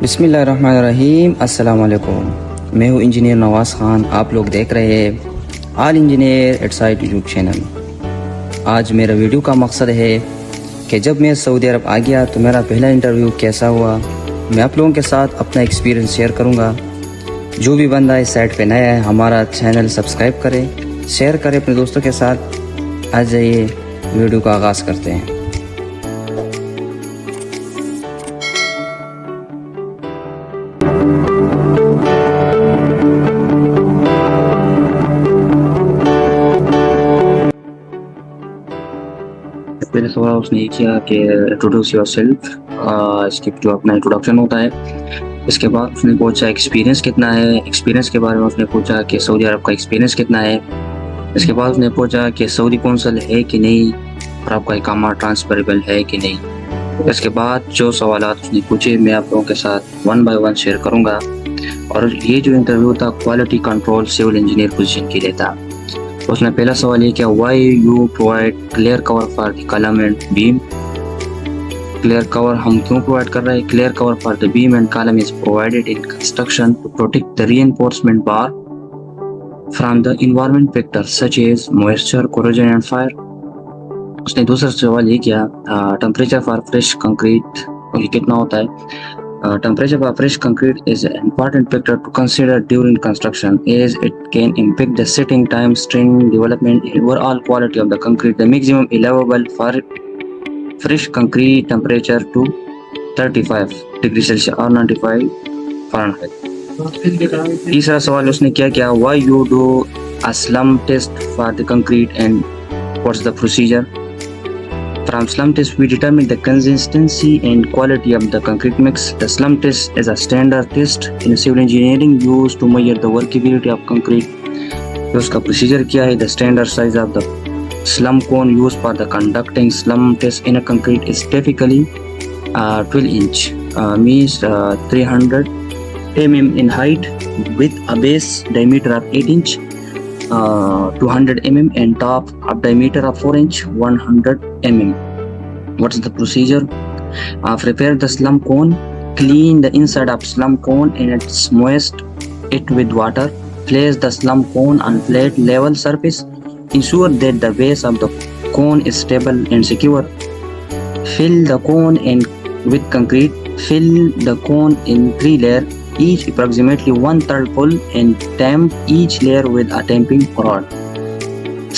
बिस्मिल्लाहिर्रहमानिर्रहीम। अस्सलाम वालेकुम। मैं हूँ इंजीनियर नवाज़ ख़ान। आप लोग देख रहे हैं all engineer at site YouTube channel. आज मेरा वीडियो का मकसद है कि जब मैं सऊदी अरब आ गया तो मेरा पहला इंटरव्यू कैसा हुआ। मैं आप लोगों के साथ अपना एक्सपीरियंस शेयर करूँगा। जो भी बंदा इस साइट पे नया है हमारा चैनल सब्सक्राइब करें, शेयर करें अपने दोस्तों के साथ। आज जाइए वीडियो का आगाज़ करते हैं। पहले सवाल उसने ये किया कि इंट्रोड्यूस योर सेल्फ, इसके जो अपना इंट्रोडक्शन होता है। इसके बाद उसने पूछा एक्सपीरियंस कितना है। एक्सपीरियंस के बारे में उसने पूछा कि सऊदी अरब का एक्सपीरियंस कितना है। इसके बाद उसने पूछा कि सऊदी कौंसल है कि नहीं और आपका इकामा ट्रांसफरेबल है कि नहीं। इसके बाद जो सवालात उसने पूछे मैं आप लोगों के साथ वन बाय वन शेयर करूँगा। और ये जो इंटरव्यू था quality control civil engineer position के लिए था। उसने पहला सवाल ये किया, why you provide clear cover for the column and beam. Clear cover हम क्यों प्रोवाइड कर रहे हैं। Clear cover for the beam and column is provided in construction to protect the reinforcement bar from the environment factor such as moisture, corrosion and fire. उसने दूसरा सवाल ये किया, टेम्परेचर फॉर फ्रेश कंक्रीट कितना होता है। Temperature for fresh concrete is an important factor to consider during construction as it can impact the setting time, strain development, and overall quality of the concrete. The maximum allowable for fresh concrete temperature to 35 degrees Celsius or 95 Fahrenheit. तीसरा सवाल उसने क्या किया, why you do a slump test for the concrete and what's the procedure. From slump test, we determine the consistency and quality of the concrete mix. The slump test is a standard test in civil engineering used to measure the workability of concrete. तो उसका procedure क्या है। The standard size of the slump cone used for the conducting slump test in a concrete is typically 12 inch, means 300 mm in height, with a base diameter of 8 inch, 200 mm and top of diameter of 4 inch, 100 mm. What's the procedure? Prepare the slump cone, clean the inside of slump cone and it's moist it with water. Place the slump cone on flat level surface. Ensure that the base of the cone is stable and secure. Fill the cone in with concrete. Fill the cone in 3 layers, each approximately 1/3 full, and tamp each layer with a tamping rod.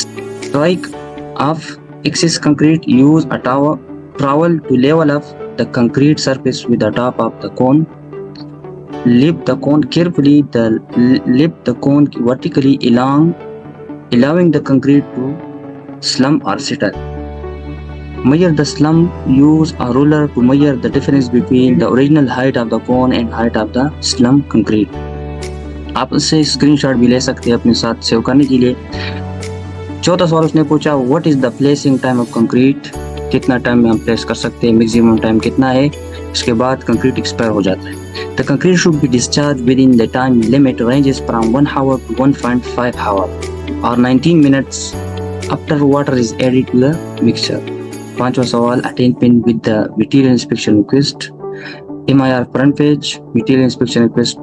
Strike off excess concrete. Use a trowel to level up the concrete surface with the top of the cone. Lift the cone carefully. Lift the cone vertically allowing the concrete to slump or settle. Measure the slump. Use a ruler to measure the difference between the original height of the cone and height of the slump concrete. आप इससे screenshot भी ले सकते हैं अपने साथ save करने के लिए। चौथा सवाल उसने पूछा, what is the placing time of concrete. कितना टाइम में हम प्लेस कर सकते हैं, मैक्सिमम टाइम कितना है। इसके बाद कंक्रीट एक्सपायर हो जाता है। The concrete should be discharge within the time limit ranges from 1 hour to 1.5 hour और 19 minutes after water is added to the mixture. पांचवा सवाल, attachment with the material inspection request. MIR front page, material inspection request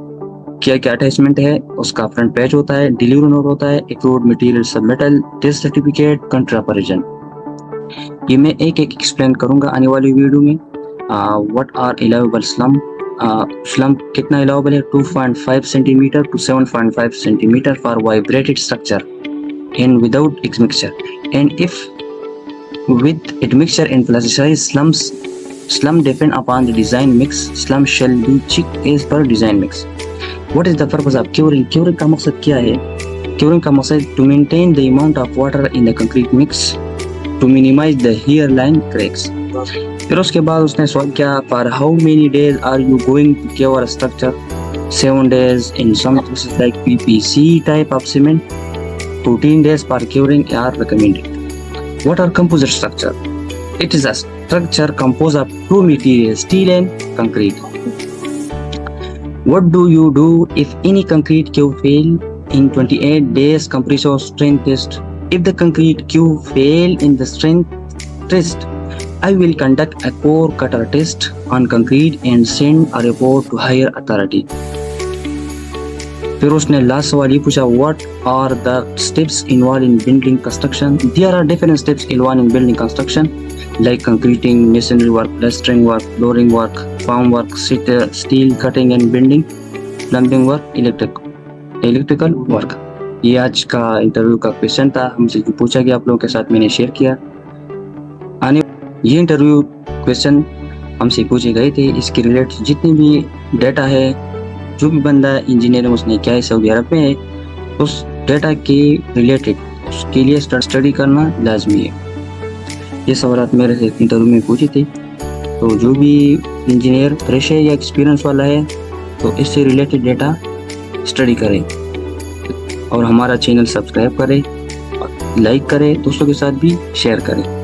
क्या क्या attachment है उसका front page होता है, delivery note होता है, approved material submittal, test certificate, country operation. ये मैं एक एक एक्सप्लेन करूंगा आने वाली वीडियो में। What are allowable slump. Slump कितना अलाउएबल है, 2.5 centimetre to 7.5 centimetre for vibrated structure and without admixture, and if with admixture and plasticized slump depend upon the design mix. Slump shall be checked as per design mix. What is the purpose of curing? Curing का मकसद क्या है। Curing का मकसद to maintain the amount of water in the concrete mix to minimize the hairline cracks. फिर उसके बाद उसने सवाल किया, for how many days are you going to cure a structure? 7 days in some cases like PPC type of cement. 14 days for curing are recommended. What are composite structure? It is a structure composed of 2 materials, steel and concrete. What do you do if any concrete cube fail in 28 days compressor strength test? If the concrete cube fail in the strength test, I will conduct a core cutter test on concrete and send a report to higher authority. फिर उसने last सवाल ये पूछा, what are the steps involved in building construction? There are different steps involved in building construction like concreting, masonry work, plastering work, flooring work, form work, steel cutting and bending, plumbing work, electrical work. ये आज का interview का question था, हमसे जो पूछा गया आप लोगों के साथ मैंने शेयर किया। ये इंटरव्यू क्वेश्चन हमसे पूछे गए थे, इसके रिलेटेड जितने भी डेटा है, जो भी बंदा इंजीनियरिंग उसने किया है सऊदी अरब में, उस डेटा के रिलेटेड उसके लिए स्टडी करना लाजमी है। ये सवाल मेरे से इंटरव्यू में पूछे थे, तो जो भी इंजीनियर फ्रेश है या एक्सपीरियंस वाला है तो इससे रिलेटेड डेटा स्टडी करें और हमारा चैनल सब्सक्राइब करें, लाइक करें, दोस्तों के साथ भी शेयर करें।